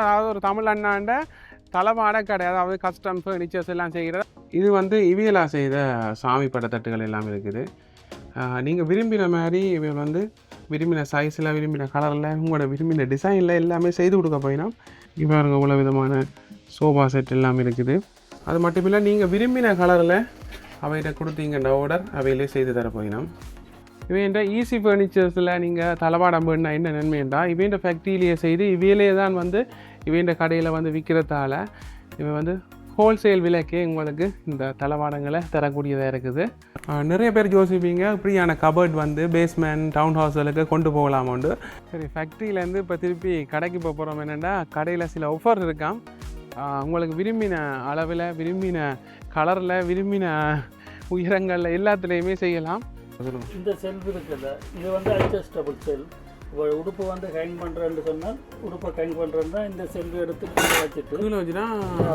அதாவது ஒரு தமிழ் அண்ணாண்ட தளவாட கடை, அதாவது கஸ்டம் ஃபர்னிச்சர்ஸ் எல்லாம் செய்கிறது. இது வந்து இவியலா செய்த சாமி படத்தட்டுகள் எல்லாம் இருக்குது. நீங்கள் விரும்பின மாதிரி இவை வந்து விரும்பின சைஸில், விரும்பின கலரில், உங்களோட விரும்பின டிசைனில் எல்லாமே செய்து கொடுக்க போயினா இவ்வாறு இவ்வளோ விதமான சோஃபா செட் எல்லாம் இருக்குது. அது மட்டும் இல்லை, நீங்கள் விரும்பின கலரில் அவைகிட்ட கொடுத்தீங்கன்ற ஆர்டர் அவையிலே செய்து தர போயினோம். இவைன்ற ஈஸி ஃபர்னிச்சர்ஸில் நீங்கள் தளவாடம் வேணுன்னா என்ன நன்மைண்டா, இவைன்ற ஃபேக்ட்ரியிலேயே செய்து இவையிலே தான் வந்து இவைன்ற கடையில் வந்து விற்கிறதால இவை வந்து ஹோல்சேல் விலைக்கே உங்களுக்கு இந்த தளவாடங்களை தரக்கூடியதாக இருக்குது. நிறைய பேர் யோசிப்பீங்க இப்படியான கபர்ட் வந்து பேஸ்மெண்ட் டவுன் ஹவுஸ்களுக்கு கொண்டு போகலாமாண்டு. சரி, ஃபேக்ட்ரியிலேருந்து இப்போ திருப்பி கடைக்கு போகிறோம். என்னென்னா கடையில் சில ஆஃபர் இருக்காம். உங்களுக்கு விரும்பின அளவில், விரும்பின கலரில், விரும்பின உயரங்களில் எல்லாத்துலேயுமே செய்யலாம். இந்த செல்ஃப் இருக்குல்ல, இது வந்து அட்ஜஸ்டபிள் செல்ஃப். உடுப்பு வந்து ஹேங் பண்ணுறேன்னு சொன்னால் உடுப்பை ஹேங் பண்ணுறேன்னா இந்த செல்ஃப் எடுத்து வச்சுட்டு வச்சுன்னா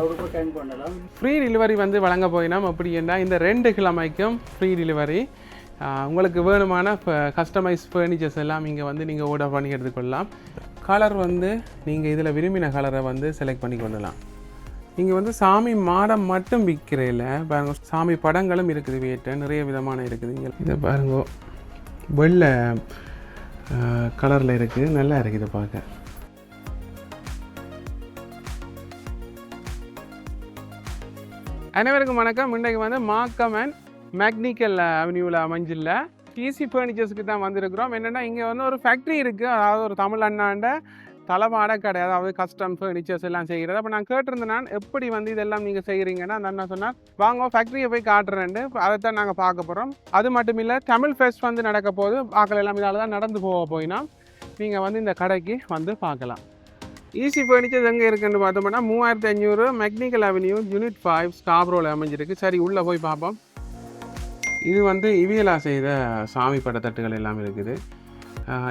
உடுப்பை ஹேங் பண்ணலாம். ஃப்ரீ டெலிவரி வந்து வழங்க போயினோம். அப்படி என்ன இந்த 2 கிழமைக்கும் ஃப்ரீ டெலிவரி. உங்களுக்கு வேணுமான கஸ்டமைஸ் ஃபர்னிச்சர்ஸ் எல்லாம் இங்கே வந்து நீங்கள் ஆர்டர் பண்ணி எடுத்துக்கொள்ளலாம். கலர் வந்து நீங்கள் இதில் விரும்பின கலரை வந்து செலக்ட் பண்ணி கொள்ளலாம். இங்கே வந்து சாமி மாடம் மட்டும் விற்கிறதில்ல, பாருங்க சாமி படங்களும் இருக்குது. வீட்டை நிறைய விதமான இருக்குது. இங்கே இதை பாருங்க, வெள்ளை கலரில் இருக்குது, நல்லா இருக்குது பார்க்க. அனைவருக்கும் வணக்கம். இன்றைக்கு வந்து மாக்கம் அண்ட் மேக்னிக்கல் அவென்யூவில் அமைஞ்சில்ல ஈஸி ஃபர்னிச்சர்ஸுக்கு தான் வந்திருக்கிறோம். என்னென்னா இங்கே வந்து ஒரு ஃபேக்ட்ரி இருக்குது, அதாவது ஒரு தமிழ் அண்ணாண்ட தளவாட கடை, அதாவது கஸ்டம் ஃபர்னிச்சர்ஸ் எல்லாம் செய்கிறது. அப்போ நான் கேட்டிருந்தேன், நான் எப்படி வந்து இதெல்லாம் நீங்கள் செய்கிறீங்கன்னா அந்த அண்ணா சொன்னால் வாங்க ஃபேக்ட்ரியை போய் காட்டுறேன்ட்டு. அதைத்தான் நாங்கள் பார்க்க போகிறோம். அது மட்டும் இல்லை, தமிழ் ஃபெஸ்ட் வந்து நடக்க போது பார்க்கல எல்லாம் இதால் தான் நடந்து போக போயினா நீங்கள் வந்து இந்த கடைக்கு வந்து பார்க்கலாம். ஈஸி ஃபர்னிச்சர்ஸ் எங்கே இருக்குன்னு பார்த்தோம்னா 3500 மெக்னிக்கல் அவென்யூ யூனிட் 5 ஸ்காப்ரோவில் அமைஞ்சிருக்கு. சரி, உள்ளே போய் பார்ப்போம். இது வந்து இவியலா செய்த சாமி படத்தட்டுகள் எல்லாம் இருக்குது.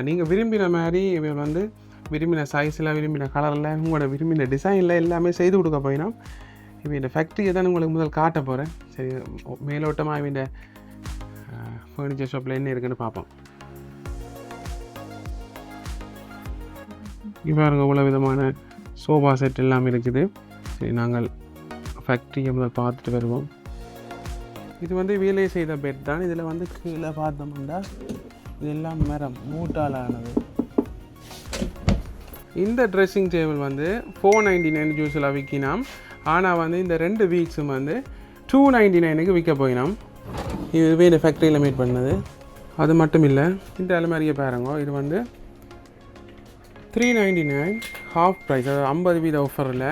நீங்கள் விரும்பின மாதிரி இவை வந்து விரும்பின சைஸில், விரும்பின கலரில், உங்களோட விரும்பின டிசைனில் எல்லாமே செய்து கொடுக்க போயினோம். இப்போ இந்த ஃபேக்ட்ரியை தான் உங்களுக்கு முதல் காட்ட போகிறேன். சரி, மேலோட்டமாக இந்த ஃபர்னிச்சர் ஷாப்பில் என்ன இருக்குன்னு பார்ப்போம். இவ்வாறு இவ்வளோ விதமான சோஃபா செட் எல்லாம் இருக்குது. சரி, நாங்கள் ஃபேக்ட்ரியை முதல் பார்த்துட்டு வருவோம். இது வந்து வேலை செய்த பெட் தான். இதில் வந்து கீழே பார்த்தோம்னா இதெல்லாம் மரம் மூட்டால் ஆனது. இந்த ட்ரெஸ்ஸிங் டேபிள் வந்து 499 ஜூஸில் விற்கினோம். ஆனால் வந்து இந்த 2 வீக்ஸும் வந்து 299க்கு விற்க போயினோம். இதுவே இந்த ஃபேக்ட்ரியில் மேட் பண்ணது. அது மட்டும் இல்லை, இந்த அலமாரியை பாருங்க, இது வந்து 399 ஹாஃப் ப்ரைஸ், அதாவது 50% ஆஃபரில்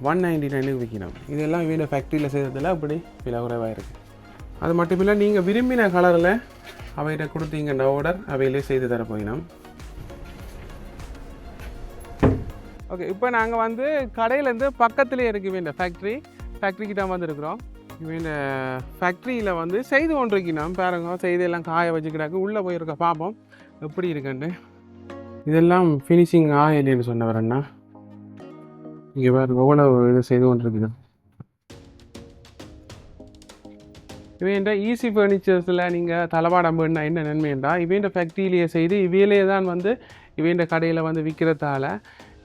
199க்கு விற்கினோம். இதெல்லாம் இவங்க ஃபேக்ட்ரியில் செய்கிறதுல அப்படி விலை குறைவாக இருக்குது. அது மட்டும் இல்லை, நீங்கள் விரும்பின கலரில் அவைகிட்ட கொடுத்தீங்கன்ற ஆர்டர் அவையிலே செய்து தர போயினோம். ஓகே, இப்போ நாங்கள் வந்து கடையிலேருந்து பக்கத்துலேயே இருக்குது இந்த ஃபேக்ட்ரிக்கு தான் வந்துருக்குறோம். இந்த ஃபேக்ட்ரியில் வந்து செய்து கொண்டிருக்கோம். பாருங்க, செய்தெல்லாம் காய வச்சுக்கிறாங்க. உள்ளே போயிருக்க பார்ப்போம் எப்படி இருக்குன்னு. இதெல்லாம் ஃபினிஷிங் ஆயில்னு சொன்னவர் அண்ணா. இங்கே பாருங்க எவ்வளோ இது செய்து கொண்டிருக்குது. இவைன்ற ஈஸி ஃபர்னிச்சர்ஸில் நீங்கள் தளவாடம் வேணுன்னா என்ன நன்மைண்டா, இவைன்ற ஃபேக்ட்ரியிலேயே செய்து இவையிலே தான் வந்து இவைன்ற கடையில் வந்து விற்கிறதால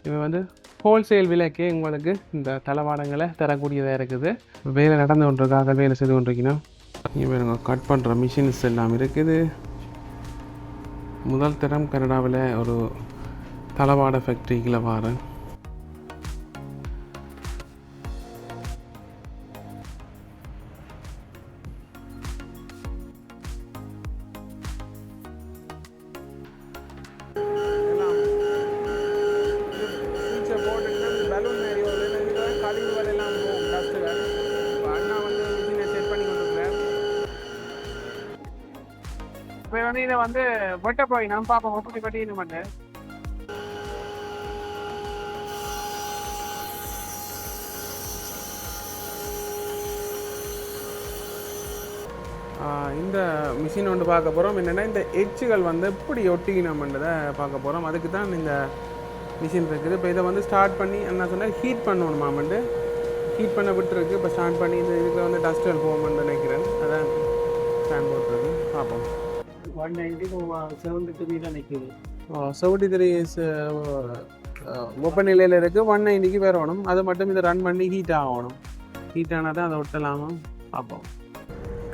இவை வந்து ஹோல்சேல் விலைக்கே உங்களுக்கு இந்த தளவாடங்களை தரக்கூடியதாக இருக்குது. வேலை நடந்து கொண்டிருக்காக, வேலை செய்து கொண்டிருக்கணும். இவங்க கட் பண்ணுற மிஷின்ஸ் எல்லாம் இருக்குது. முதல் தரம் கனடாவில் ஒரு தளவாட ஃபேக்ட்ரிக்குள்ளே வரேன். இப்போ வந்து இதை வந்து வெட்ட போய் நம்ம பார்ப்போம் எப்படி வெட்டின்னு பண்ணு. இந்த மிஷின் ஒன்று பார்க்க போகிறோம். என்னென்னா இந்த எட்ஜுகள் வந்து எப்படி ஒட்டிக்கணும்ன்றதை பார்க்க போகிறோம். அதுக்கு தான் இந்த மிஷின் இருக்குது. இப்போ இதை வந்து ஸ்டார்ட் பண்ணி என்ன சொன்னால் ஹீட் பண்ணணுமாமண்டு ஹீட் பண்ண விட்டுருக்கு. இப்போ ஸ்டார்ட் பண்ணி இந்த இதுக்கு வந்து டஸ்டல் போகணும்னு நினைக்கிறேன். அதான் ஸ்டாண்ட் போட்டுருக்கு. பார்ப்போம். 190 73 தான் நிற்குது. 73 இஸ் வெப்பநிலையில் இருக்குது 190க்கு வரணும். அது மட்டும் இதை ரன் பண்ணி ஹீட் ஆகணும். ஹீட் ஆனால் தான் அதை ஒட்டலாமா பார்ப்போம்.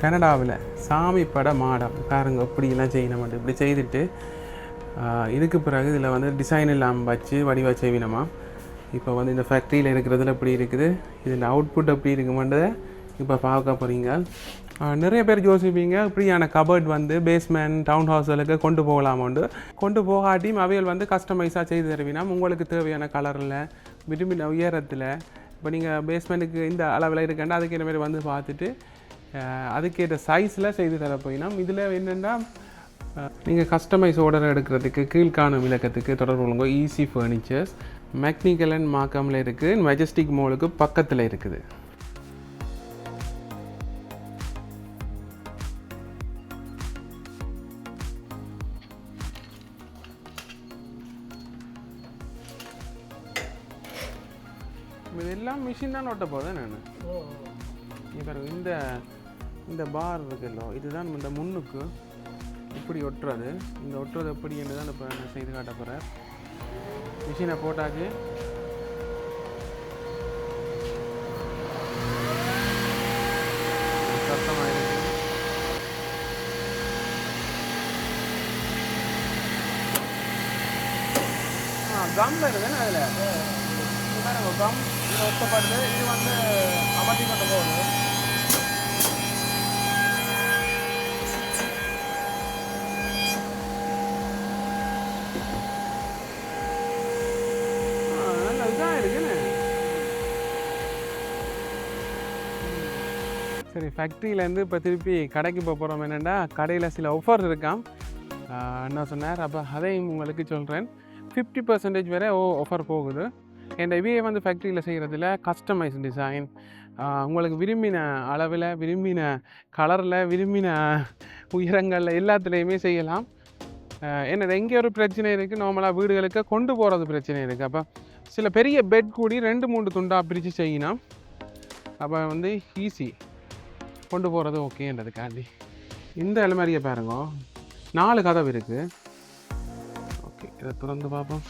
கனடாவில் சாமி பட மாடம் பாருங்க இப்படியெல்லாம் செய்யணும். இப்படி செய்துட்டு இதுக்கு பிறகு இதில் வந்து டிசைன் இல்லாமல் வச்சு வடிவாக செய்வினமா. இப்போ வந்து இந்த ஃபேக்ட்ரியில் இருக்கிறதுல எப்படி இருக்குது, இதில் அவுட்புட் எப்படி இருக்குமென்றதை இப்போ பார்க்க போகிறீங்க. நிறைய பேர் யோசிப்பீங்க இப்படியான கபர்ட் வந்து பேஸ்மெண்ட் டவுன் ஹவுஸ்களுக்கு கொண்டு போகலாமோண்டு. கொண்டு போகாட்டியும் அவைகள் வந்து கஸ்டமைஸாக செய்து தருவீனா உங்களுக்கு தேவையான கலரில் விரும்பின உயரத்தில். இப்போ நீங்கள் பேஸ்மெண்ட்டுக்கு இந்த அளவில் இருக்கேன்னா அதுக்கேற்ற மாதிரி வந்து பார்த்துட்டு அதுக்கேற்ற சைஸில் செய்து தர போயினா. இதில் என்னென்னா நீங்கள் கஸ்டமைஸ் ஆர்டர் எடுக்கிறதுக்கு கீழ்காணும் இலக்கத்துக்கு தொடர்பு கொள்ளுங்க. ஈஸி ஃபர்னிச்சர்ஸ் மெக்னிக்கல் அண்ட் மார்க்கமில் இருக்குது, மெஜஸ்டிக் மாலுக்கு பக்கத்தில் இருக்குது. இதெல்லாம் மிஷின் தான் ஒட்ட போதேன் நான். இப்போ இந்த பார் இருக்குல்லோ இதுதான் இந்த முன்னுக்கு இப்படி ஒட்டுறது. இந்த ஒட்டுறது எப்படின்னு தான் இப்போ நான் செய்து காட்ட போகிறேன். மிஷினை போட்டாச்சு. சத்தமாக இருக்கு. கம் இருக்குதுன்னு அதில் கம் இது ஒட்டப்படுது. இது வந்து அமர்த்தி கொண்டு போகுது. நல்ல இதாக இருக்குன்னு. சரி, ஃபேக்ட்ரியிலேருந்து இப்போ திருப்பி கடைக்கு போகிறோம். என்னென்னா கடையில் சில ஆஃபர் இருக்காம் என்ன சொன்னார். அப்போ அதையும் உங்களுக்கு சொல்கிறேன். 50% வரை ஆஃபர் போகுது. என் இவையை வந்து ஃபேக்ட்ரியில் செய்கிறதுல கஸ்டமைஸ் டிசைன் உங்களுக்கு விரும்பின அளவில் விரும்பின கலரில் விரும்பின உயரங்களில் எல்லாத்துலேயுமே செய்யலாம். என்னது எங்கே ஒரு பிரச்சனை இருக்குது, நார்மலாக வீடுகளுக்கு கொண்டு போகிறது பிரச்சனை இருக்குது. அப்போ சில பெரிய பெட் கூடி 2-3 துண்டாக பிரித்து செய்யணும். அப்போ வந்து ஈஸி கொண்டு போகிறது ஓகேன்றதுக்காண்டி. இந்த அலமாரியை பாருங்க, 4 கதவு இருக்குது. ஓகே, இதை திறந்து பார்ப்போம்.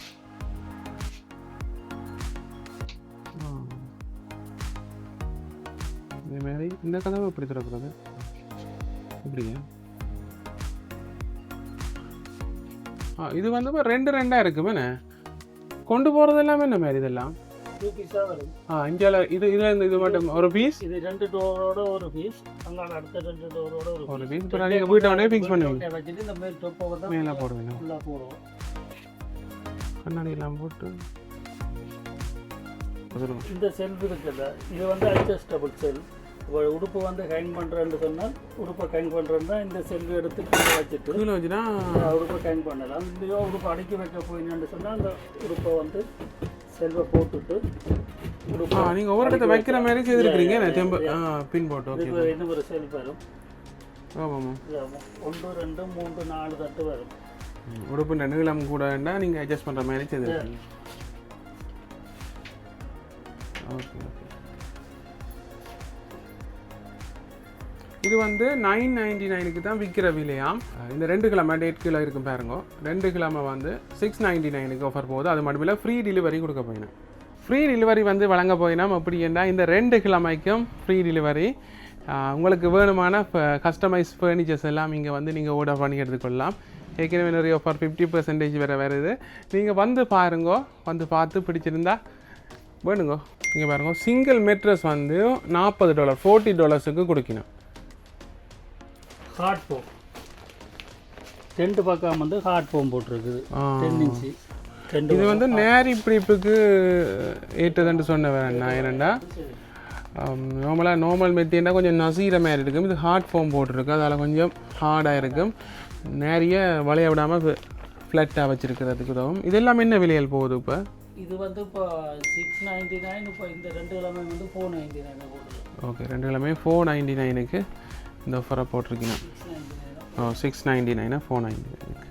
இதேமாரி இந்த கதவை எப்படி திறக்கிறது? இப்படியா? இது வந்து இப்போ 2 இருக்குமே கொண்டு போகிறது எல்லாமே என்ன மாதிரி இதெல்லாம் 2 பீஸாக வரும். இந்தியாவில் இது மட்டும் ஒரு பீஸ். இது 2 டோரோட ஒரு பீஸ், அங்கே அடுத்த 2 டோரோட ஒரு பீஸ். இப்போ நீங்கள் வீட்டை உடனே ஃபிக்ஸ் பண்ணுவீங்க. வச்சுட்டு இந்த மேல் டொப்பை வந்து மேலே போடுவீங்க. ஃபுல்லாக போடுவோம். கண்ணாடி எல்லாம் போட்டு இந்த செல்ஃப் இருக்குல்ல, இது வந்து அட்ஜஸ்டபிள் செல்ஃப். இப்போ உடுப்பு வந்து ஹேங் பண்ணுறேன்னு சொன்னால் உடுப்பை ஹேங் பண்ணுறேன்னா இந்த செல்ஃப் எடுத்து கீழே வச்சுட்டு கீழே வச்சுன்னா உடுப்பை ஹேங் பண்ணலாம். இல்லையோ உடுப்பை அடுக்கி வைக்க போயின்னு சொன்னால் அந்த உடுப்பை வந்து செல்ஃபை போட்டுட்டு உடுப்பை நீங்கள் ஒவ்வொரு இடத்த வைக்கிற மாதிரி செய்திருக்கிறீங்க. பின் போட்டு ஓகே. இன்னும் ஒரு செல்ஃப் வரும். ஆமாம், 1 2 3 4 தட்டு வரும். உடுப்பு நீளம் கூட வேண்டாம், நீங்கள் அட்ஜஸ்ட் பண்ணுற மாதிரி செய்திருக்கீங்க. Okay okay. இது வந்து 999க்கு தான் விற்கிற விலையாம். இந்த 2 கிழமை டேட் கிலோ இருக்கும் பாருங்க. 2 கிழமை வந்து 699க்கு ஆஃபர் போகுது. அது மட்டும் இல்லை ஃப்ரீ டெலிவரி கொடுக்க போயினோம். ஃப்ரீ டெலிவரி வந்து வழங்க போயினோம். அப்படி என்ன இந்த 2 கிழமைக்கும் ஃப்ரீ டெலிவரி. உங்களுக்கு வேணுமான கஸ்டமைஸ் ஃபர்னிச்சர்ஸ் எல்லாம் இங்கே வந்து நீங்கள் ஆர்டர் பண்ணி எடுத்துக்கொள்ளலாம். ஏற்கனவே நிறைய ஆஃபர் 50% வரை வருது. நீங்கள் வந்து பாருங்க, வந்து பார்த்து பிடிச்சிருந்தா வேணுங்க. இங்கே பாருங்க, சிங்கிள் மெட்ரஸ் வந்து $40 $40க்கு கொடுக்கணும். ஹார்ட் ஃபோம் 2 பக்கம் வந்து ஹார்ட் ஃபோம் போட்டிருக்குது 10 இன்ச்சு. இது வந்து நேரி பிடிப்புக்கு ஏற்றதுன்னு சொன்ன வேணா. ஏன்னா நார்மல் மெட்டீரியல்னா கொஞ்சம் நசீர மாதிரி இருக்கும். இது ஹார்ட் ஃபோம் போட்டிருக்கு, அதில் கொஞ்சம் ஹார்டாக இருக்கும். நிறைய வளைய விடாமல் ஃப்ளட்டாக வச்சுருக்கிறதுக்கு உதவும். இதெல்லாம் என்ன விலையில் போகுது இப்போ? இது வந்து இப்போ 699. இப்போ இந்த 2 கிழமை வந்து 499 போட்டுருக்கு. ஓகே, 2 கிழமை 499க்கு இந்த ஆஃபரை போட்டிருக்கீங்க. 699 499.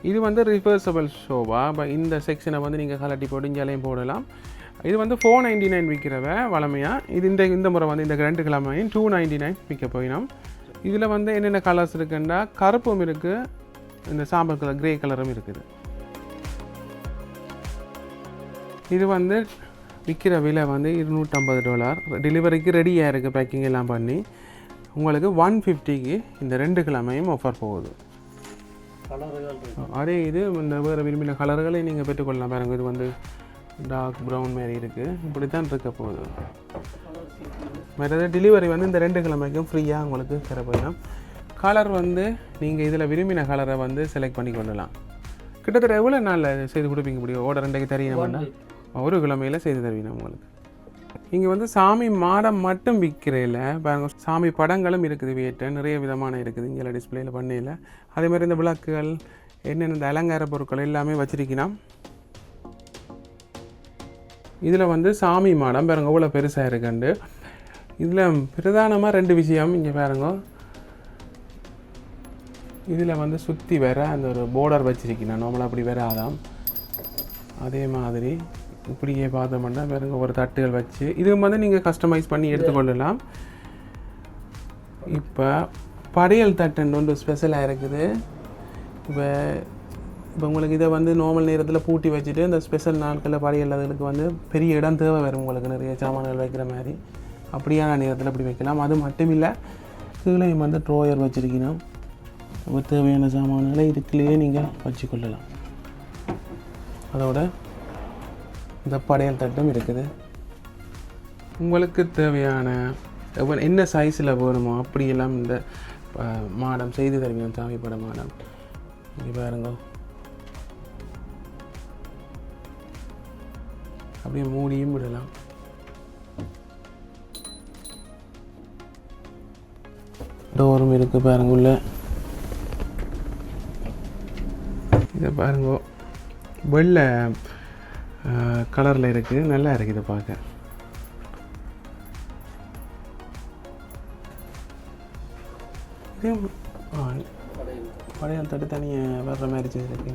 இது வந்து ரிவர்சபிள் ஷோவா. இப்போ இந்த செக்ஷனை வந்து நீங்கள் கலட்டி போட்டு இஞ்சாலையும் போடலாம். இது வந்து 499 விற்கிறவ வளமையாக. இது இந்த முறை வந்து இந்த 2 கிழமையும் 299 விற்க போயினோம். இதில் வந்து என்னென்ன கலர்ஸ் இருக்குன்னா கருப்பும் இருக்குது, இந்த சாம்பல் கலர் கிரே கலரும் இருக்குது. இது வந்து விற்கிற விலை வந்து $250. டெலிவரிக்கு ரெடியாக இருக்குது, பேக்கிங் எல்லாம் பண்ணி. உங்களுக்கு 150க்கு இந்த 2 கிழமையும் ஆஃபர் போகுது. அதே இது இந்த வேறு விரும்பின கலர்களை நீங்கள் பெற்றுக்கொள்ளலாம். பாருங்கள், இது வந்து டார்க் ப்ரௌன் மாதிரி இருக்குது. இப்படி தான் இருக்க போகுது. மற்றது டெலிவரி வந்து இந்த 2 கிழமைக்கும் ஃப்ரீயாக உங்களுக்கு தரப்போம். கலர் வந்து நீங்கள் இதில் விரும்பின கலரை வந்து செலக்ட் பண்ணி கொள்ளலாம். கிட்டத்தட்ட எவ்வளோ நாளில் செய்து கொடுப்பீங்க முடியும்? ஆர்டர் 2க்கு தெரியணும்னா 1 கிழமையில் செய்து தருவீங்க உங்களுக்கு. இங்கே வந்து சாமி மாடம் மட்டும் விற்கிறதில்ல, பாருங்க சாமி படங்களும் இருக்குது. வீட்டை நிறைய விதமான இருக்குது இங்கே டிஸ்பிளேயில் பண்ணையில். அதே மாதிரி இந்த விளக்குகள் என்னென்ன இந்த அலங்கார பொருட்கள் எல்லாமே வச்சிருக்கணும். இதில் வந்து சாமி மாடம் பாருங்க எவ்வளோ பெருசாக இருக்குண்டு. இதில் பிரதானமாக 2 விஷயம் இங்கே பாருங்க. இதில் வந்து சுற்றி வேற அந்த ஒரு போர்டர் வச்சிருக்கேன். நார்மலாக அப்படி வேற ஆதாம். அதே மாதிரி இப்படியே பார்த்தோம்னா பாருங்க ஒரு தட்டுகள் வச்சு இது வந்து நீங்கள் கஸ்டமைஸ் பண்ணி எடுத்துக்கொள்ளலாம். இப்போ படையல் தட்டுன்னு ஒன்று ஸ்பெஷலாக இருக்குது. இப்போ உங்களுக்கு இதை வந்து நார்மல் நேரத்தில் பூட்டி வச்சுட்டு இந்த ஸ்பெஷல் நாட்களில் படையல் அதுகளுக்கு வந்து பெரிய இடம் தேவை வரும். உங்களுக்கு நிறைய சாமான்கள் வைக்கிற மாதிரி அப்படியான நேரத்தில் அப்படி வைக்கலாம். அது மட்டும் இல்லை, கீழேயும் வந்து ட்ரோயர் வச்சுருக்கணும். தேவையான சாமான்களை இதுக்குள்ளேயே நீங்கள் வச்சுக்கொள்ளலாம். அதோட இந்த படையல் தட்டும் இருக்குது. உங்களுக்கு தேவையான என்ன சைஸில் வேணுமோ அப்படியெல்லாம் இந்த மாடம் செய்து தருவீங்க. சாமி பட மாடம் இங்கே பாருங்க, அப்படியே மூடியும் விடலாம். டோரும் இருக்குது பாருங்க உள்ள. இதை பாருங்க வெள்ளை கலரில் இருக்குது, நல்லா இருக்குது இதை பார்க்க. படையல் தட்டு தனியாக வர்ற மாதிரி செய்திருக்கு.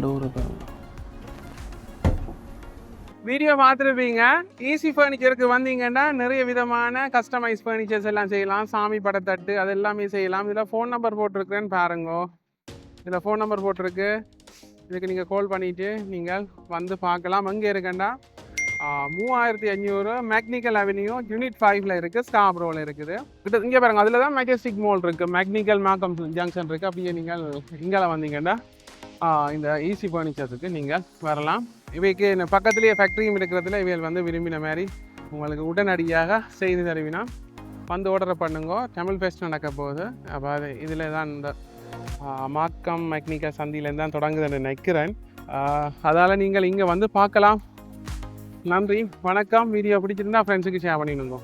டோரை பாருங்க. வீடியோ பார்த்துருப்பீங்க. ஈஸி ஃபர்னிச்சருக்கு வந்தீங்கன்னா நிறைய விதமான கஸ்டமைஸ் ஃபர்னிச்சர்ஸ் எல்லாம் செய்யலாம். சாமி படத்தட்டு அது எல்லாமே செய்யலாம். இதில் ஃபோன் நம்பர் போட்டிருக்குறேன்னு பாருங்கோ. இதில் ஃபோன் நம்பர் போட்டிருக்கு. இதுக்கு நீங்கள் கால் பண்ணிவிட்டு நீங்கள் வந்து பார்க்கலாம். அங்கே இருக்கேன்டா 3500 மெக்னிக்கல் அவென்யூ யூனிட் 5ல் இருக்குது, ஸ்காப்ரோவில் இருக்குது. இங்கே பாருங்கள், அதில் தான் மெஜஸ்டிக் மால் இருக்குது, மெக்னிக்கல் மாக்கம் ஜங்ஷன் இருக்குது. அப்படியே நீங்கள் இங்கே வந்தீங்கன்னா இந்த ஈஸி ஃபர்னிச்சர்ஸுக்கு நீங்கள் வரலாம். இவைக்கு பக்கத்துலேயே ஃபேக்ட்ரியும் இருக்கிறதுல இவைகள் வந்து விரும்பின மாதிரி உங்களுக்கு உடனடியாக செய்து தருவினா வந்து ஆர்டர் பண்ணுங்க. தமிழ் ஃபெஸ்ட் நடக்க போகுது. அப்போ அது இதில் தான் இந்த மாக்கம் மெக்னிக்கல் சந்தியிலேருந்து தான் தொடங்குதுன்னு நினைக்கிறேன். அதால் நீங்கள் இங்கே வந்து பார்க்கலாம். நன்றி, வணக்கம். வீடியோ பிடிச்சிருந்தா ஃப்ரெண்ட்ஸுக்கு ஷேர் பண்ணிடுங்க.